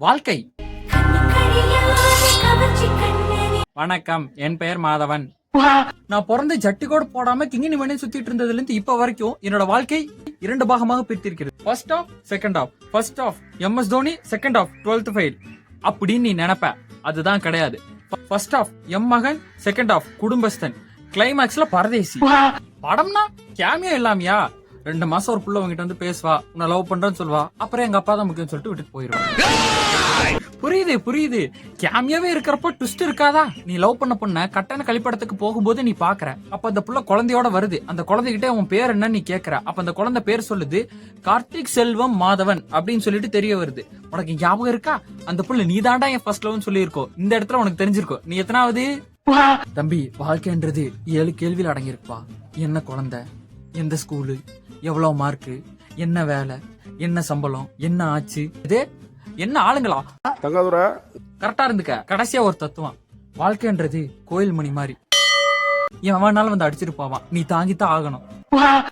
வாழ்க்கை. வணக்கம், என் பெயர் மாதவன். நான் பிறந்த ஜட்டி கூட போடாம கிங்கினி மணி சுத்திட்டு இருந்ததுல இருந்து இப்ப வரைக்கும் என்னோட வாழ்க்கை 2 பாகமாக பிரித்திருக்கிறது. First half, second half. First half MS Dhoni, second half 12th fail அப்படின்னு நீ நினைப்ப. அதுதான் கிடையாது. ஃபர்ஸ்ட் ஆஃப் எம் மகன், செகண்ட் ஆஃப் குடும்பஸ்தன், கிளைமேக்ஸ்ல பரதேசி. படம்னா கேமியா இல்லாமையா? 2 மாசம் ஒரு புள்ள உங்ககிட்ட வந்து பேசுவா, உன்னை லவ் பண்றேன்னு சொல்லுவா, அப்புறம் எங்க அப்பா தான் முக்கியம் சொல்லிட்டு விட்டுட்டு போயிருவா. புரியுது. கேமியாவே இருக்கிறப்ப ட்விஸ்ட் இருக்காதா? நீ லவ் பண்ண பொண்ண கட்டண கழிப்படத்துக்கு போகும்போது நீ பாக்குற. அப்ப அந்த புள்ள குழந்தையோட வருது. அந்த குழந்தைகிட்ட உன் பேர் என்னன்னு நீ கேக்குற. அப்ப அந்த குழந்தை பேர் சொல்லுது கார்த்திக் செல்வம் மாதவன் அப்படின்னு சொல்லிட்டு தெரிய வருது. உனக்கு ஞாபகம் இருக்கா? அந்த புள்ள நீ தாண்டா என் ஃபர்ஸ்ட் லவ்னு சொல்லியிருக்கோம். இந்த இடத்துல உனக்கு தெரிஞ்சிருக்கும். நீ எத்தனாவது? தம்பி, வாழ்க்கைன்றது 7 கேள்வியில் அடங்கியிருப்பா. என்ன குழந்தை, எந்த ஸ்கூலு, எவ்வளவு மார்க்கு, என்ன வேலை, என்ன சம்பளம், என்ன ஆச்சு, இதே என்ன ஆளுங்களா? கரெக்டா இருந்துக்க. கடைசியா ஒரு தத்துவம், வாழ்க்கைன்றது கோயில் மணி மாதிரி. எவனாலும் வந்து அடிச்சிட்டு போவான், நீ தாங்கித்தான் ஆகணும்.